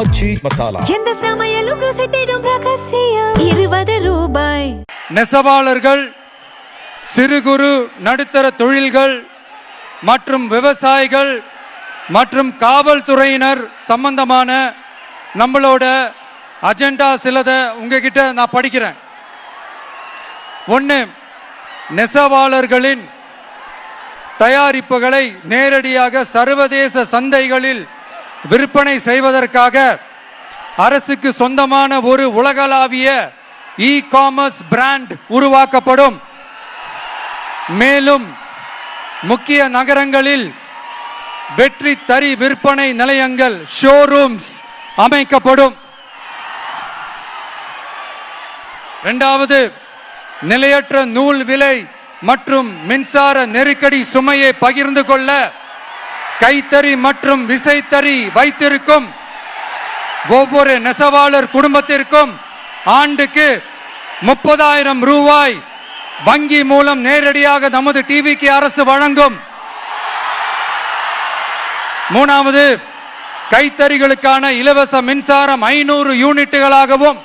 ஆச்சி மசாலா. எந்த சமையலும் ருசி தேடும் ரகசியம் 20 ரூபாய். நெசவாளர்கள், சிறு குறு நடுத்தர தொழில்கள் மற்றும் விவசாயிகள் மற்றும் காவல்துறையினர் சம்பந்தமான நம்மளோட அஜெண்டா சிலதை உங்ககிட்ட நான் படிக்கிறேன். ஒன்று, நெசவாளர்களின் தயாரிப்புகளை நேரடியாக சர்வதேச சந்தைகளில் விற்பனை செய்வதற்காக அரசுக்கு சொந்தமான ஒரு உலகளாவிய இ-காமர்ஸ் பிராண்ட் உருவாக்கப்படும். மேலும் முக்கிய நகரங்களில் வெற்றி தறி விற்பனை நிலையங்கள் ஷோரூம்ஸ் அமைக்கப்படும். இரண்டாவது, நிலையற்ற நூல் விலை மற்றும் மின்சார நெருக்கடி சுமையை பகிர்ந்து கொள்ள கைத்தறி மற்றும் விசைத்தறி வைத்திருக்கும் ஒவ்வொரு நெசவாளர் குடும்பத்திற்கும் ஆண்டுக்கு 30,000 ரூபாய் வங்கி மூலம் நேரடியாக நமது டிவிக்கு அரசு வழங்கும். மூணாவது, கைத்தறிகளுக்கான இலவச மின்சாரம் 500 யூனிட்டுகளாகவும்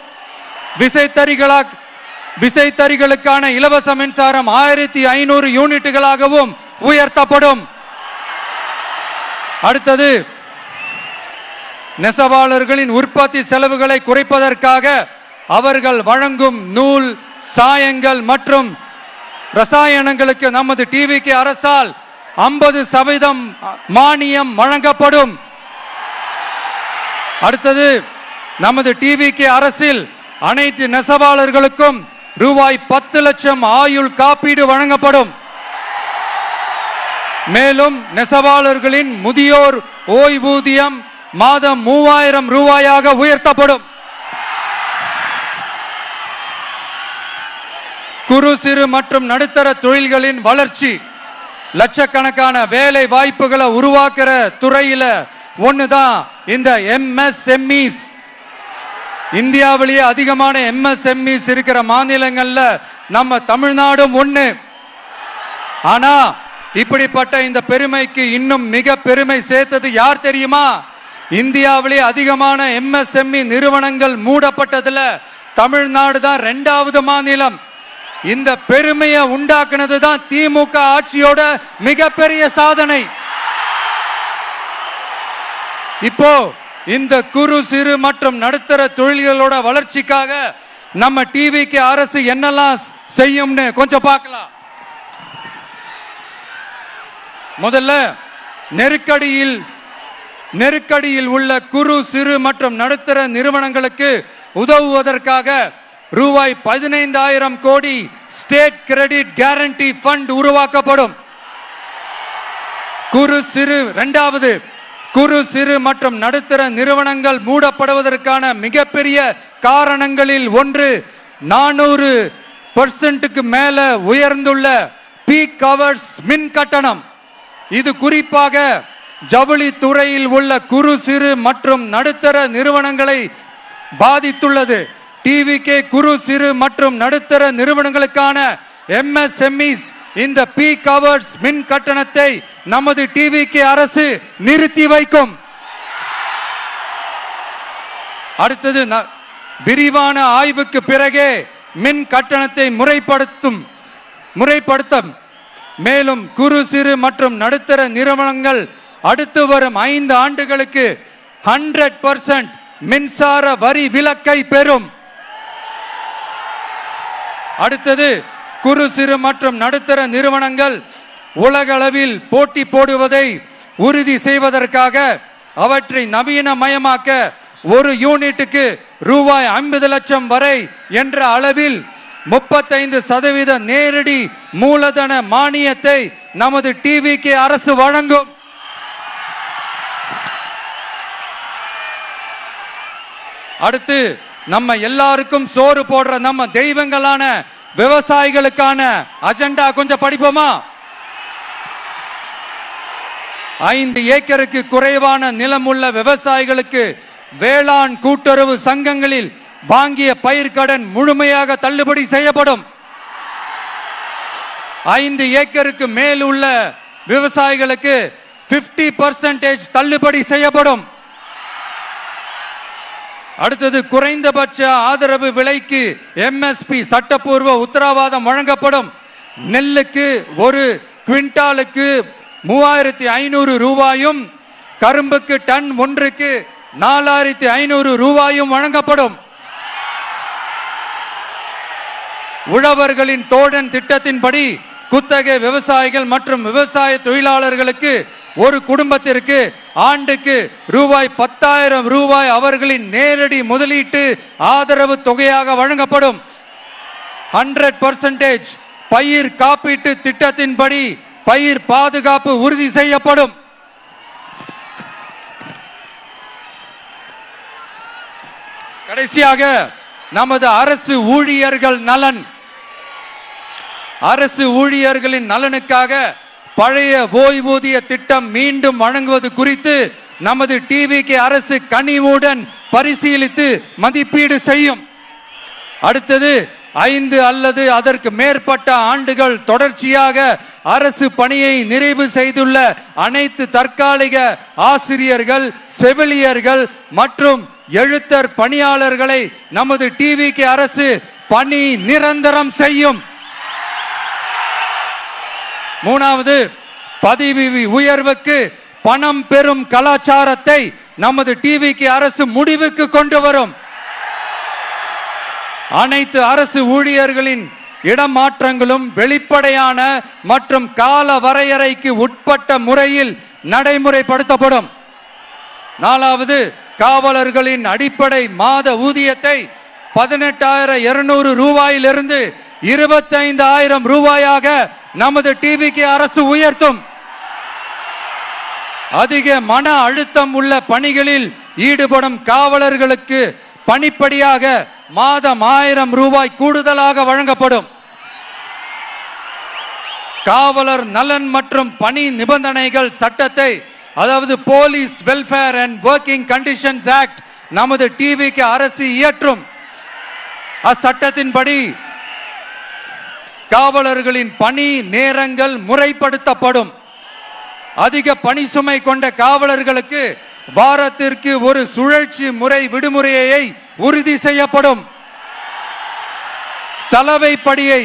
விசைத்தறிகளுக்கான இலவச மின்சாரம் 1500 யூனிட்டுகளாகவும் உயர்த்தப்படும். அடுத்தது, நெசவாளர்களின் உற்பத்தி செலவுகளை குறைப்பதற்காக அவர்கள் வழங்கும் நூல், சாயங்கள் மற்றும் ரசாயனங்களுக்கு நமது டிவிக்கு அரசால் 50% மானியம் வழங்கப்படும். அடுத்தது, நமது டிவிக்கு அரசில் அனைத்து நெசவாளர்களுக்கும் ரூபாய் 10 லட்சம் ஆயுள் காப்பீடு வழங்கப்படும். மேலும் நெசவாளர்களின் முதியோர் ஓய்வூதியம் மாதம் 3000 ரூபாயாக உயர்த்தப்படும். குறு சிறு மற்றும் நடுத்தர தொழில்களின் வளர்ச்சி, லட்சக்கணக்கான வேலை வாய்ப்புகளை உருவாக்குற துறையில ஒண்ணுதான் இந்த MSMEs. இந்தியாவிலேயே அதிகமான MSMEs இருக்கிற மாநிலங்கள்ல நம்ம தமிழ்நாடும் ஒண்ணு. ஆனா இப்படிப்பட்ட இந்த பெருமைக்கு இன்னும் மிக பெருமை சேர்த்தது யார் தெரியுமா? இந்தியாவிலே அதிகமான MSME நிறுவனங்கள் மூடப்பட்டதுல தமிழ்நாடு தான் 2வது மாநிலம். இந்த பெருமையை உண்டாக்குனது தான் திமுக ஆட்சியோட மிகப்பெரிய சாதனை. இப்போ இந்த குறு சிறு மற்றும் நடுத்தர தொழில்களோட வளர்ச்சிக்காக நம்ம டிவிக்கு அரசு என்னெல்லாம் செய்யும்னு கொஞ்சம் பார்க்கலாம். முதல்ல, நெருக்கடியில் உள்ள குறு சிறு மற்றும் நடுத்தர நிறுவனங்களுக்கு உதவுவதற்காக ரூபாய் 15,000 கோடி ஸ்டேட் கிரெடிட் கேரண்டி ஃபண்ட் உருவாக்கப்படும். இரண்டாவது, குறு சிறு மற்றும் நடுத்தர நிறுவனங்கள் மூடப்படுவதற்கான மிகப்பெரிய காரணங்களில் ஒன்று 400% மேல உயர்ந்துள்ள பீக் ஹவர்ஸ் மின் கட்டணம். இது குறிப்பாக ஜவுளி துறையில் உள்ள குறு சிறு மற்றும் நடுத்தர நிறுவனங்களை பாதித்துள்ளது. டிவிக்கு குறு சிறு மற்றும் நடுத்தர நிறுவனங்களுக்கான MSMEs இந்த பீக் ஹவர்ஸ் மின் கட்டணத்தை நமது டிவிக்கு அரசு நிறுத்தி வைக்கும். அடுத்தது, விரிவான ஆய்வுக்கு பிறகே மின் கட்டணத்தை முறைப்படுத்தும். மேலும் குறு சிறு மற்றும் நடுத்தர நிறுவனங்கள் அடுத்து வரும் 5 ஆண்டுகளுக்கு 100% மின்சார வரி விலக்கை பெறும். அடுத்தது, குறு சிறு மற்றும் நடுத்தர நிறுவனங்கள் உலகளவில் போட்டி போடுவதை உறுதி செய்வதற்காக அவற்றை நவீனமயமாக்க ஒரு யூனிட்டுக்கு ரூபாய் 50 லட்சம் வரை என்ற அளவில் 35% நேரடி மூலதன மானியத்தை நமது டிவிக்கு அரசு வழங்கும். அடுத்து, நம்ம எல்லாருக்கும் சோறு போடுற நம்ம தெய்வங்களான விவசாயிகளுக்கான அஜெண்டா கொஞ்சம் படிப்போமா? 5 ஏக்கருக்கு குறைவான நிலமுள்ள விவசாயிகளுக்கு வேளாண் கூட்டுறவு சங்கங்களில் வாங்கிய பயிர்க்கடன் முழுமையாக தள்ளுபடி செய்யப்படும். 5 ஏக்கருக்கு மேல் உள்ள விவசாயிகளுக்கு 50% தள்ளுபடி செய்யப்படும். அடுத்தது குறைந்தபட்ச ஆதரவு விலைக்கு எம்எஸ்பி சட்டப்பூர்வ உத்தரவாதம் வழங்கப்படும். நெல்லுக்கு ஒரு குவிண்டாலுக்கு 3500 ரூபாயும், கரும்புக்கு டன் ஒன்றுக்கு 4500 ரூபாயும் வழங்கப்படும். உழவர்களின் தோழன் திட்டத்தின்படி குத்தகை விவசாயிகள் மற்றும் விவசாய தொழிலாளர்களுக்கு ஒரு குடும்பத்திற்கு ஆண்டுக்கு ரூபாய் 10,000 ரூபாய் அவர்களின் நேரடி முதலீட்டு ஆதரவு தொகையாக வழங்கப்படும். 100% பயிர் காப்பீட்டு திட்டத்தின்படி பயிர் பாதுகாப்பு உறுதி செய்யப்படும். கடைசியாக நமது அரசு ஊழியர்கள் நலன். அரசு ஊழியர்களின் நலனுக்காக பழைய ஓய்வூதிய திட்டம் மீண்டும் வழங்குவது குறித்து நமது டிவிகே அரசு கனிவுடன் பரிசீலித்து மதிப்பீடு செய்யும். அடுத்தது 5 அல்லது அதற்கு மேற்பட்ட ஆண்டுகள் தொடர்ச்சியாக அரசு பணியை நிறைவு செய்துள்ள அனைத்து தற்காலிக ஆசிரியர்கள், செவிலியர்கள் மற்றும் எழுத்தர் பணியாளர்களை நமது டிவிகே அரசு பணி நிரந்தரம் செய்யும். மூணாவது, பதவி உயர்வுக்கு பணம் பெறும் கலாச்சாரத்தை நமது டிவிகே அரசு முடிவுக்கு கொண்டு வரும். அனைத்து அரசு ஊழியர்களின் இடமாற்றங்களும் வெளிப்படையான மற்றும் கால வரையறைக்கு உட்பட்ட முறையில் நடைமுறைப்படுத்தப்படும். நாலாவது, காவலர்களின் அடிப்படை மாத ஊதியத்தை 18,200 ரூபாயிலிருந்து 25,000 ரூபாயாக நமது டிவிகே அரசு உயர்த்தும். அதிக மன அழுத்தம் உள்ள பணிகளில் ஈடுபடும் காவலர்களுக்கு பணிப்படியாக மாதம் 1000 ரூபாய் கூடுதலாக வழங்கப்படும். காவலர் நலன் மற்றும் பணி நிபந்தனைகள் சட்டத்தை, அதாவது police welfare and working conditions act, நமது டிவிகே அரசு இயற்றும். அச்சட்டத்தின்படி காவலர்களின் பணி நேரங்கள் முறைப்படுத்தப்படும். அதிக பணி சுமை கொண்ட காவலர்களுக்கு வாரத்திற்கு ஒரு சுழற்சி முறை விடுமுறையை உறுதி செய்யப்படும். சலவை படியை,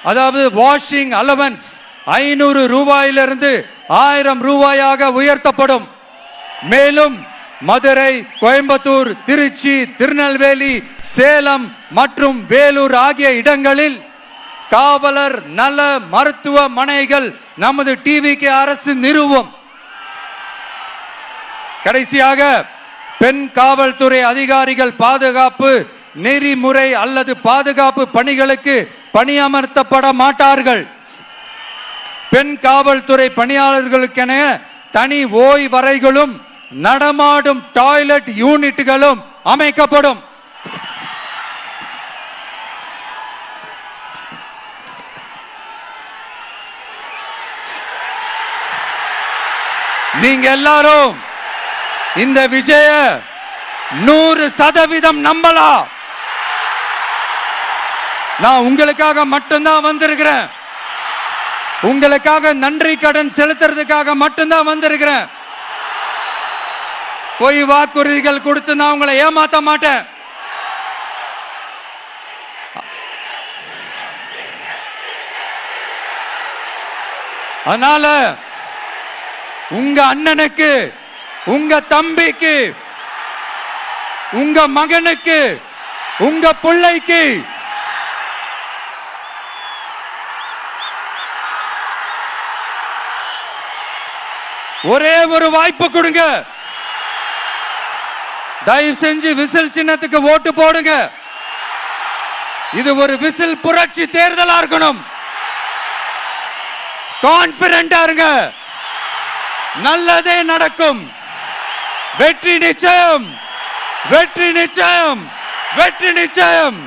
அதாவது வாஷிங் அலவன்ஸ் 500 ரூபாயிலிருந்து 1000 ரூபாயாக உயர்த்தப்படும். மேலும் மதுரை, கோயம்புத்தூர், திருச்சி, திருநெல்வேலி, சேலம் மற்றும் வேலூர் ஆகிய இடங்களில் காவலர் நல மருத்துவமனைகள் நமது டிவிகே அரசு நிறுவும். கடைசியாக, பெண் காவல்துறை அதிகாரிகள் பாதுகாப்பு நெறிமுறை அல்லது பாதுகாப்பு பணிகளுக்கு பணியமர்த்தப்பட மாட்டார்கள். பெண் காவல்துறை பணியாளர்களுக்கென தனி ஓய்வறைகளும் நடமாடும் டாய்லெட் யூனிட்டுகளும் அமைக்கப்படும். நீங்க எல்லாரும் இந்த விஜய 100% நம்பலாம். நான் உங்களுக்காக மட்டும்தான் வந்திருக்கிறேன். உங்களுக்காக நன்றி கடன் செலுத்துறதுக்காக மட்டும்தான் வந்திருக்கிறேன். போய் வாக்குறுதிகள் கொடுத்து நான் உங்களை ஏமாத்த மாட்டேன். அதனால உங்க அண்ணனுக்கு, உங்க தம்பிக்கு, உங்க மகனுக்கு, உங்க பிள்ளைக்கு ஒரே ஒரு வாய்ப்பு கொடுங்க. தயவு செஞ்சு விசில் சின்னத்துக்கு ஓட்டு போடுங்க. இது ஒரு விசில் புரட்சி தேர்தலா இருக்கணும். கான்பிடென்டா இருங்க. நல்லதே நடக்கும். வெற்றி நிச்சயம், வெற்றி நிச்சயம், வெற்றி நிச்சயம்.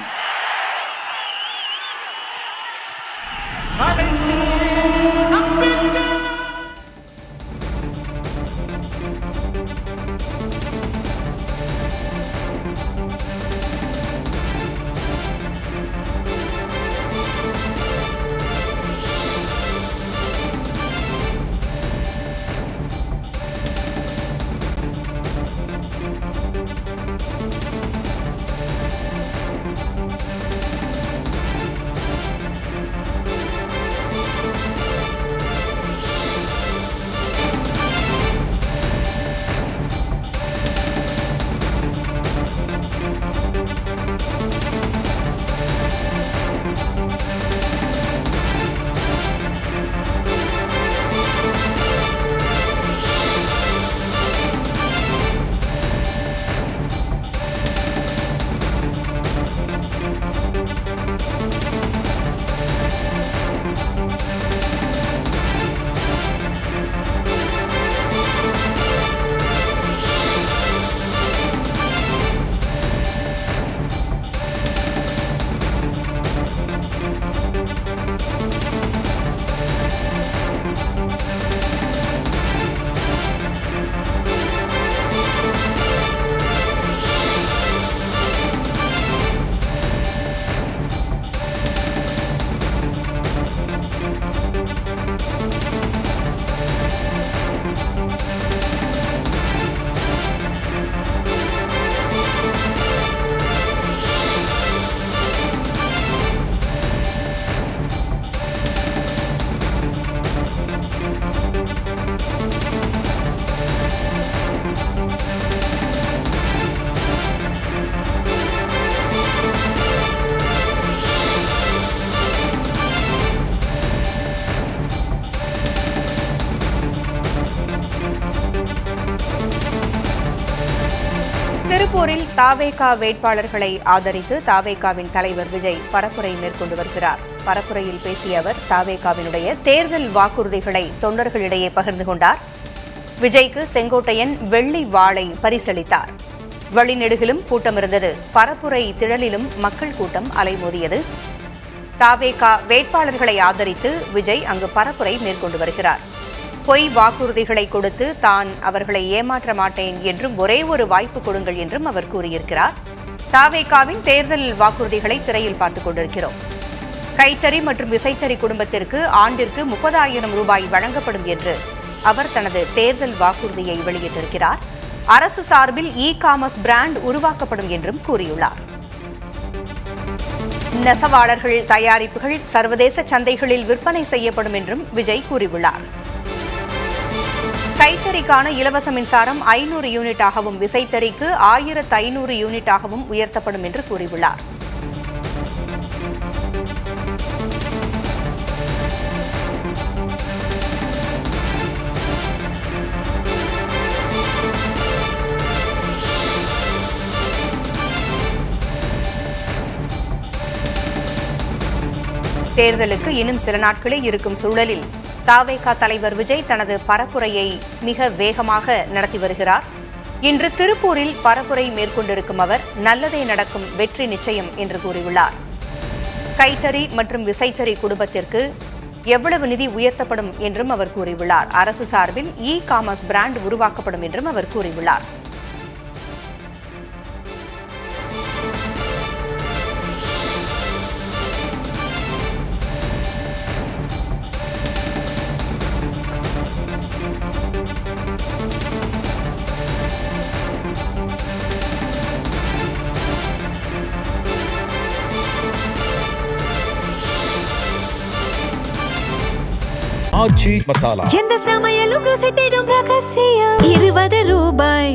தாவேகா வேட்பாளர்களை ஆதரித்து தாவேகாவின் தலைவர் விஜய் பரப்புரை மேற்கொண்டு வருகிறார். பரப்புரையில் பேசிய அவர் தாவேகாவினுடைய தேர்தல் வாக்குறுதிகளை தொண்டர்களிடையே பகிர்ந்து கொண்டார். விஜய்க்கு செங்கோட்டையன் வெள்ளி வாளை பரிசளித்தார். வழிநெடுகிலும் கூட்டம் இருந்தது. பரப்புரை திடலிலும் மக்கள் கூட்டம் அலைமோதியது. தாவேகா வேட்பாளர்களை ஆதரித்து விஜய் அங்கு பரப்புரை மேற்கொண்டு வருகிறார். பொய் வாக்குறுதிகளை கொடுத்து தான் அவர்களை ஏமாற்ற மாட்டேன் என்றும் ஒரே ஒரு வாய்ப்பு கொடுங்கள் என்றும் அவர் கூறியிருக்கிறார். தாவேகாவின் தேர்தல் வாக்குறுதிகளை திரையில் பார்த்துக் கொண்டிருக்கிறோம். கைத்தறி மற்றும் விசைத்தறி குடும்பத்திற்கு ஆண்டிற்கு 30,000 ரூபாய் வழங்கப்படும் என்று அவர் தனது தேர்தல் வாக்குறுதியை வெளியிட்டிருக்கிறார். அரசு சார்பில் காமர்ஸ் பிராண்ட் உருவாக்கப்படும் என்றும் கூறியுள்ளார். நெசவாளர்கள் தயாரிப்புகள் சர்வதேச சந்தைகளில் விற்பனை செய்யப்படும் என்றும் விஜய் கூறியுள்ளார். கைத்தறிக்கான இலவச மின்சாரம் 500 யூனிட்டாகவும் விசைத்தறிக்கு 1500 யூனிட்டாகவும் உயர்த்தப்படும் என்று கூறியுள்ளார். தேர்தலுக்கு இன்னும் சில நாட்களே இருக்கும் சூழலில் தாவேகா தலைவர் விஜய் தனது பரப்புரையை மிக வேகமாக நடத்தி வருகிறார். இன்று திருப்பூரில் பரப்புரை மேற்கொண்டிருக்கும் அவர் நல்லதே நடக்கும், வெற்றி நிச்சயம் என்று கூறியுள்ளார். கைத்தறி மற்றும் விசைத்தறி குடும்பத்திற்கு எவ்வளவு நிதி உயர்த்தப்படும் என்றும் அவர் கூறியுள்ளார். அரசு சார்பில் காமர்ஸ் பிராண்ட் உருவாக்கப்படும் என்றும் அவர் கூறியுள்ளார். எந்த சமையலும் ருசி தேடும் ரகசியம் 20 ரூபாய்.